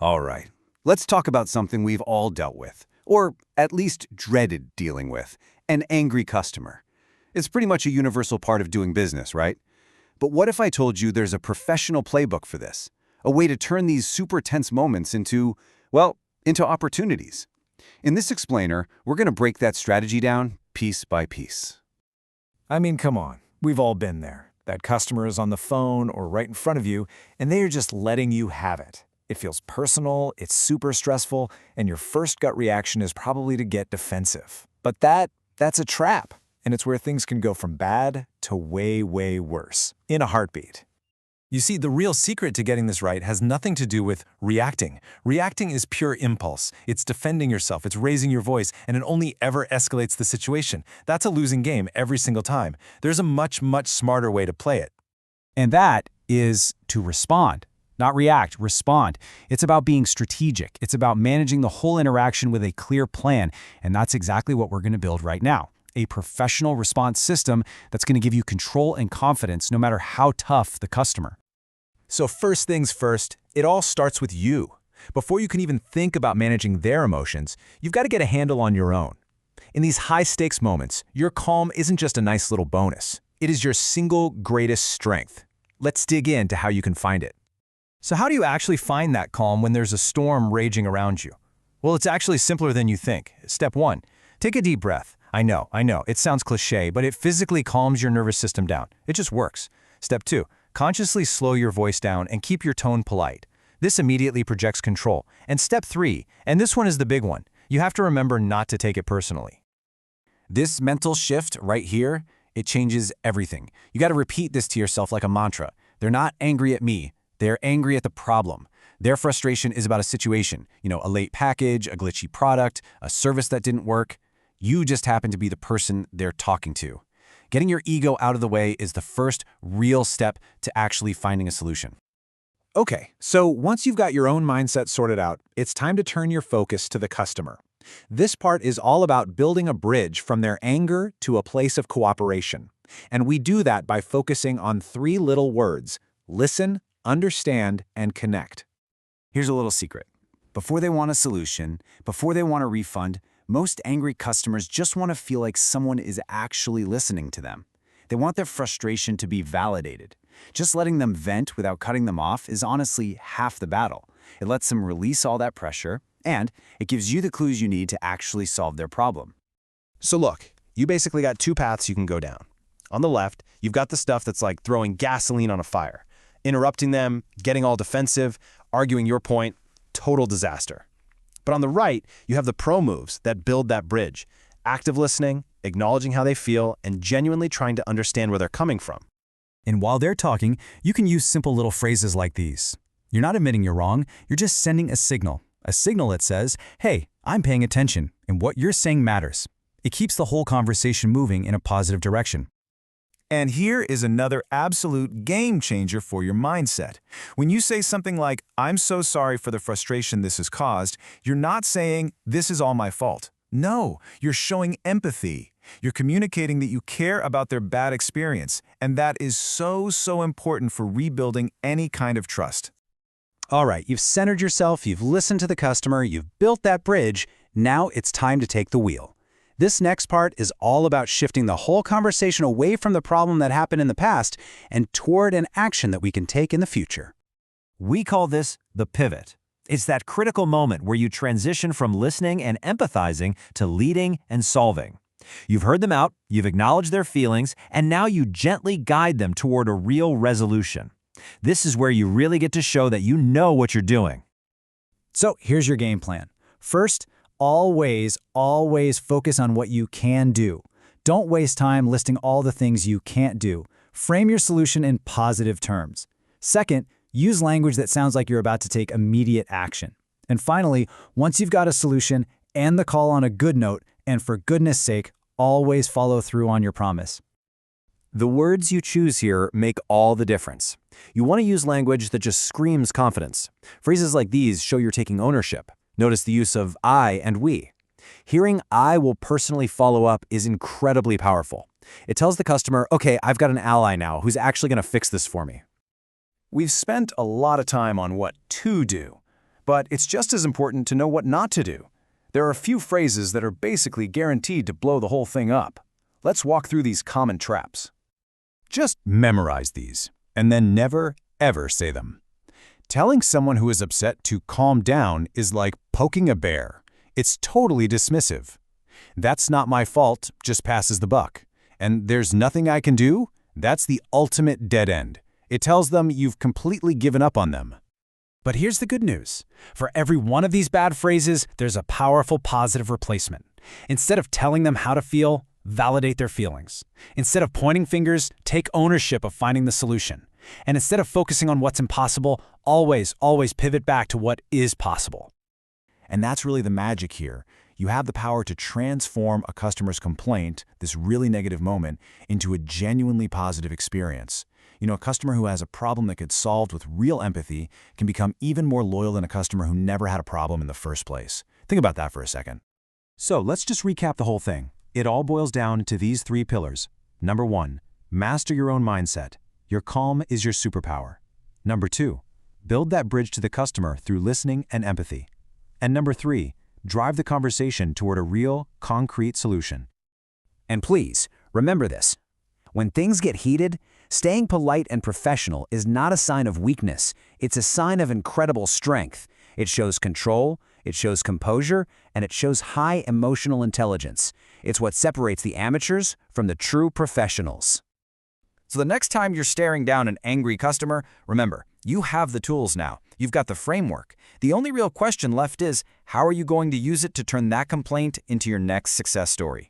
All right, let's talk about something we've all dealt with, or at least dreaded dealing with, an angry customer. It's pretty much a universal part of doing business, right? But what if I told you there's a professional playbook for this? A way to turn these super tense moments into, well, into opportunities. In this explainer, we're going to break that strategy down piece by piece. I mean, come on. We've all been there. That customer is on the phone or right in front of you, and they are just letting you have it. It feels personal, it's super stressful, and your first gut reaction is probably to get defensive. But that's a trap, and it's where things can go from bad to way, way worse in a heartbeat. You see, the real secret to getting this right has nothing to do with reacting. Reacting is pure impulse. It's defending yourself, it's raising your voice, and it only ever escalates the situation. That's a losing game every single time. There's a much, much smarter way to play it. And that is to respond. Not react, respond. It's about being strategic. It's about managing the whole interaction with a clear plan, and that's exactly what we're going to build right now. A professional response system that's going to give you control and confidence no matter how tough the customer. So first things first, it all starts with you. Before you can even think about managing their emotions, you've got to get a handle on your own. In these high-stakes moments, your calm isn't just a nice little bonus. It is your single greatest strength. Let's dig into how you can find it. So how do you actually find that calm when there's a storm raging around you? Well, it's actually simpler than you think. Step 1, take a deep breath. I know, it sounds cliche, but it physically calms your nervous system down. It just works. Step 2, consciously slow your voice down and keep your tone polite. This immediately projects control. And step 3, and this one is the big one, you have to remember not to take it personally. This mental shift right here, it changes everything. You got to repeat this to yourself like a mantra. They're not angry at me. They're angry at the problem. Their frustration is about a situation, a late package, a glitchy product, a service that didn't work. You just happen to be the person they're talking to. Getting your ego out of the way is the first real step to actually finding a solution. Okay, so once you've got your own mindset sorted out, it's time to turn your focus to the customer. This part is all about building a bridge from their anger to a place of cooperation. And we do that by focusing on 3 little words: listen, understand, and connect. Here's a little secret. Before they want a solution, before they want a refund, most angry customers just want to feel like someone is actually listening to them. They want their frustration to be validated. Just letting them vent without cutting them off is honestly half the battle. It lets them release all that pressure, and it gives you the clues you need to actually solve their problem. So look, you basically got 2 paths you can go down. On the left, you've got the stuff that's like throwing gasoline on a fire. Interrupting them, getting all defensive, arguing your point, total disaster. But on the right, you have the pro moves that build that bridge. Active listening, acknowledging how they feel, and genuinely trying to understand where they're coming from. And while they're talking, you can use simple little phrases like these. You're not admitting you're wrong, you're just sending a signal that says, hey, I'm paying attention, and what you're saying matters. It keeps the whole conversation moving in a positive direction. And here is another absolute game changer for your mindset. When you say something like, I'm so sorry for the frustration this has caused, you're not saying, this is all my fault. No, you're showing empathy. You're communicating that you care about their bad experience, and that is so important for rebuilding any kind of trust. All right, you've centered yourself, you've listened to the customer, you've built that bridge. Now it's time to take the wheel. This next part is all about shifting the whole conversation away from the problem that happened in the past and toward an action that we can take in the future. We call this the pivot. It's that critical moment where you transition from listening and empathizing to leading and solving. You've heard them out, you've acknowledged their feelings, and now you gently guide them toward a real resolution. This is where you really get to show that you know what you're doing. So here's your game plan. First, always focus on what you can do. Don't waste time listing all the things you can't do. Frame your solution in positive terms. Second, use language that sounds like you're about to take immediate action. And finally, once you've got a solution, end the call on a good note, and for goodness sake, always follow through on your promise. The words you choose here make all the difference. You want to use language that just screams confidence. Phrases like these show you're taking ownership. Notice the use of I and we. Hearing I will personally follow up is incredibly powerful. It tells the customer, okay, I've got an ally now who's actually going to fix this for me. We've spent a lot of time on what to do, But it's just as important to know what not to do. There are a few phrases that are basically guaranteed to blow the whole thing up. Let's walk through these common traps. Just memorize these, and then never, ever say them. Telling someone who is upset to calm down is like poking a bear. It's totally dismissive. That's not my fault, just passes the buck. And there's nothing I can do? That's the ultimate dead end. It tells them you've completely given up on them. But here's the good news. For every one of these bad phrases, there's a powerful positive replacement. Instead of telling them how to feel, validate their feelings. Instead of pointing fingers, take ownership of finding the solution. And instead of focusing on what's impossible, always pivot back to what is possible. And that's really the magic here. You have the power to transform a customer's complaint, this really negative moment, into a genuinely positive experience. You know, a customer who has a problem that gets solved with real empathy can become even more loyal than a customer who never had a problem in the first place. Think about that for a second. So let's just recap the whole thing. It all boils down to these 3 pillars. Number 1, master your own mindset. Your calm is your superpower. Number 2, build that bridge to the customer through listening and empathy. And number 3, drive the conversation toward a real, concrete solution. And please, remember this. When things get heated, staying polite and professional is not a sign of weakness. It's a sign of incredible strength. It shows control, it shows composure, and it shows high emotional intelligence. It's what separates the amateurs from the true professionals. So the next time you're staring down an angry customer, remember, you have the tools now. You've got the framework. The only real question left is, how are you going to use it to turn that complaint into your next success story?